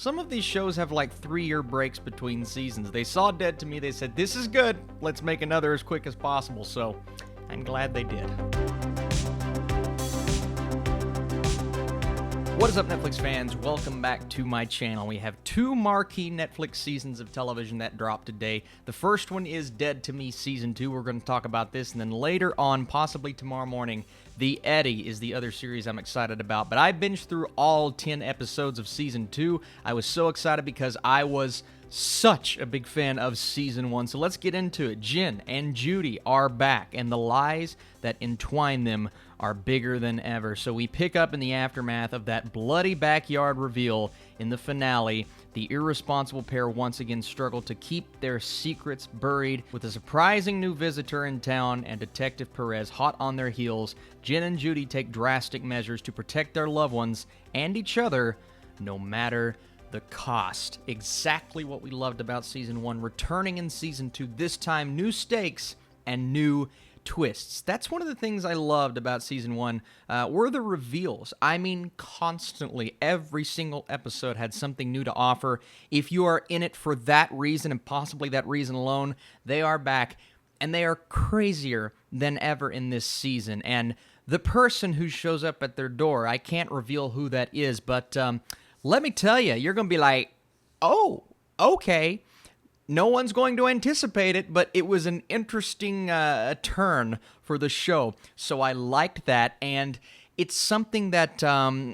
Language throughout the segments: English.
some of these shows have like 3-year breaks between seasons. They saw Dead to Me, they said, this is good, let's make another as quick as possible, so I'm glad they did. What is up, Netflix fans? Welcome back to my channel. We have 2 marquee Netflix seasons of television that dropped today. The first one is Dead to Me Season 2. We're going to talk about this, and then later on, possibly tomorrow morning, The Eddy is the other series I'm excited about. But I binged through all 10 episodes of Season 2. I was so excited because I was such a big fan of Season 1. So let's get into it. Jen and Judy are back, and the lies that entwine them are bigger than ever. So we pick up in the aftermath of that bloody backyard reveal in the finale. The irresponsible pair once again struggle to keep their secrets buried. With a surprising new visitor in town and Detective Perez hot on their heels, Jen and Judy take drastic measures to protect their loved ones and each other, no matter the cost. Exactly what we loved about Season 1, returning in Season 2, this time new stakes and new twists. That's one of the things I loved about Season 1, were the reveals. I mean, constantly, every single episode had something new to offer. If you are in it for that reason, and possibly that reason alone, they are back, and they are crazier than ever in this season. And the person who shows up at their door, I can't reveal who that is, but let me tell you, you're going to be like, oh, okay. No one's going to anticipate it, but it was an interesting turn for the show. So I liked that, and it's something that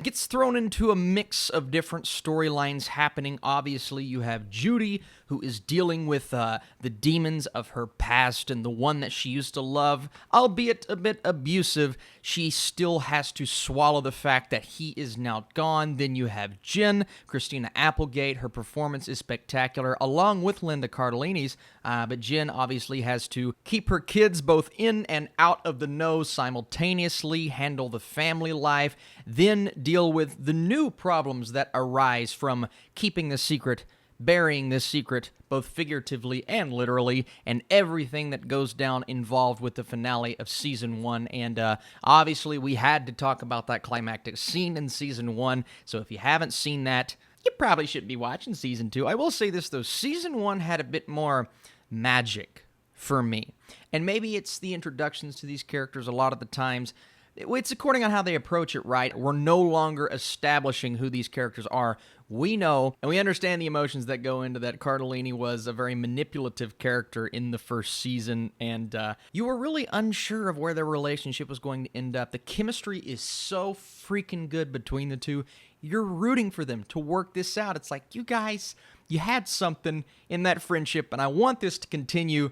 gets thrown into a mix of different storylines happening. Obviously, you have Judy, who is dealing with the demons of her past, and the one that she used to love, albeit a bit abusive, she still has to swallow the fact that he is now gone. Then you have Jen, Christina Applegate. Her performance is spectacular, along with Linda Cardellini's, but Jen obviously has to keep her kids both in and out of the know simultaneously, handle the family life, then deal with the new problems that arise from keeping the secret, burying this secret, both figuratively and literally, and everything that goes down involved with the finale of Season 1. And obviously, we had to talk about that climactic scene in Season 1, so if you haven't seen that, you probably shouldn't be watching Season 2. I will say this, though. Season 1 had a bit more magic for me. And maybe it's the introductions to these characters a lot of the times. It's according on how they approach it, right? We're no longer establishing who these characters are. We know, and we understand the emotions that go into that. Cardellini was a very manipulative character in the first season, and you were really unsure of where their relationship was going to end up. The chemistry is so freaking good between the two. You're rooting for them to work this out. It's like, you guys, you had something in that friendship, and I want this to continue.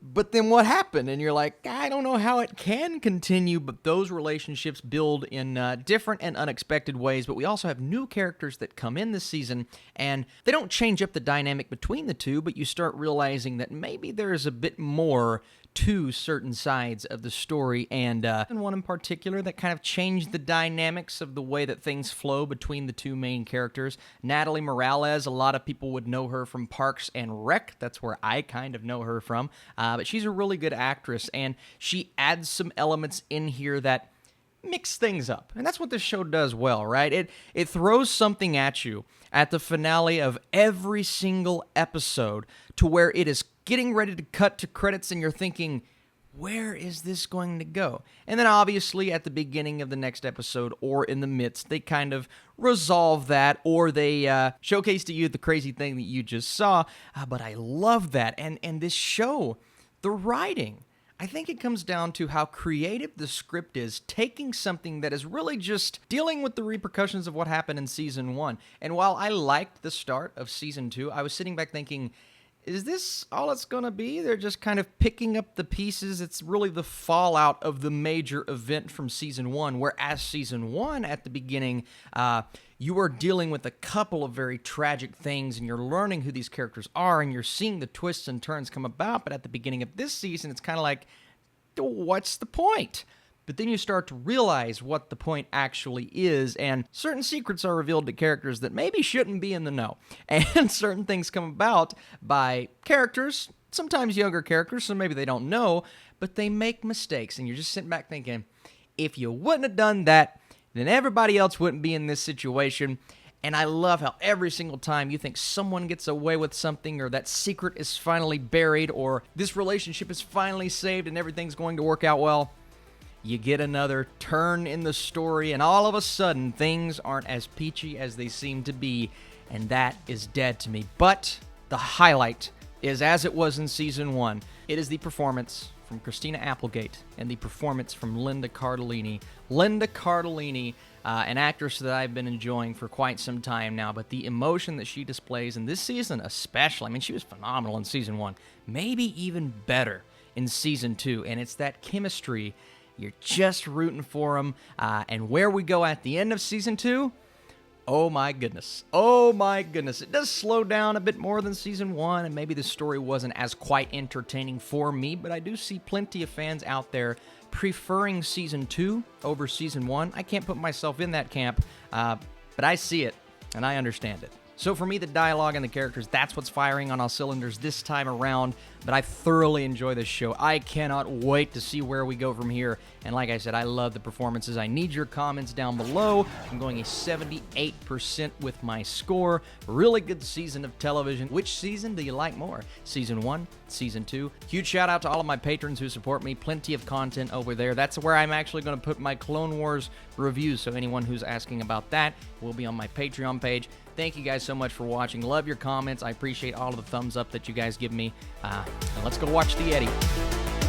But then what happened? And you're like, I don't know how it can continue, but those relationships build in different and unexpected ways. But we also have new characters that come in this season, and they don't change up the dynamic between the two, but you start realizing that maybe there's a bit more to certain sides of the story, and one in particular that kind of changed the dynamics of the way that things flow between the two main characters. Natalie Morales, a lot of people would know her from Parks and Rec. That's where I kind of know her from, but she's a really good actress, and she adds some elements in here that mix things up. And that's what this show does well, right? It throws something at you at the finale of every single episode to where it is getting ready to cut to credits, and you're thinking, where is this going to go? And then obviously at the beginning of the next episode or in the midst, they kind of resolve that, or they showcase to you the crazy thing that you just saw. But I love that. And this show, the writing, I think it comes down to how creative the script is, taking something that is really just dealing with the repercussions of what happened in Season 1. And while I liked the start of Season 2, I was sitting back thinking, is this all it's going to be? They're just kind of picking up the pieces. It's really the fallout of the major event from Season 1, whereas Season 1, at the beginning, you are dealing with a couple of very tragic things, and you're learning who these characters are, and you're seeing the twists and turns come about. But at the beginning of this season, it's kind of like, what's the point? But then you start to realize what the point actually is, and certain secrets are revealed to characters that maybe shouldn't be in the know. And certain things come about by characters, sometimes younger characters, so maybe they don't know, but they make mistakes, and you're just sitting back thinking, if you wouldn't have done that, then everybody else wouldn't be in this situation. And I love how every single time you think someone gets away with something, or that secret is finally buried, or this relationship is finally saved and everything's going to work out well, you get another turn in the story, and all of a sudden things aren't as peachy as they seem to be, and that is dead to me. But the highlight is, as it was in season 1, it is the performance from Christina Applegate and the performance from Linda Cardellini. Linda Cardellini, an actress that I've been enjoying for quite some time now, but the emotion that she displays in this season especially, I mean, she was phenomenal in season 1, maybe even better in season 2, and it's that chemistry. You're just rooting for them, and where we go at the end of season 2, oh my goodness. Oh my goodness. It does slow down a bit more than season 1, and maybe the story wasn't as quite entertaining for me, but I do see plenty of fans out there preferring season 2 over season 1. I can't put myself in that camp, but I see it, and I understand it. So for me, the dialogue and the characters, that's what's firing on all cylinders this time around, but I thoroughly enjoy this show. I cannot wait to see where we go from here, and like I said, I love the performances. I need your comments down below. I'm going a 78% with my score. Really good season of television. Which season do you like more? Season 1? Season 2? Huge shout out to all of my patrons who support me. Plenty of content over there. That's where I'm actually going to put my Clone Wars reviews, so anyone who's asking about that will be on my Patreon page. Thank you guys so much for watching. Love your comments. I appreciate all of the thumbs up that you guys give me. And let's go watch the Eddie.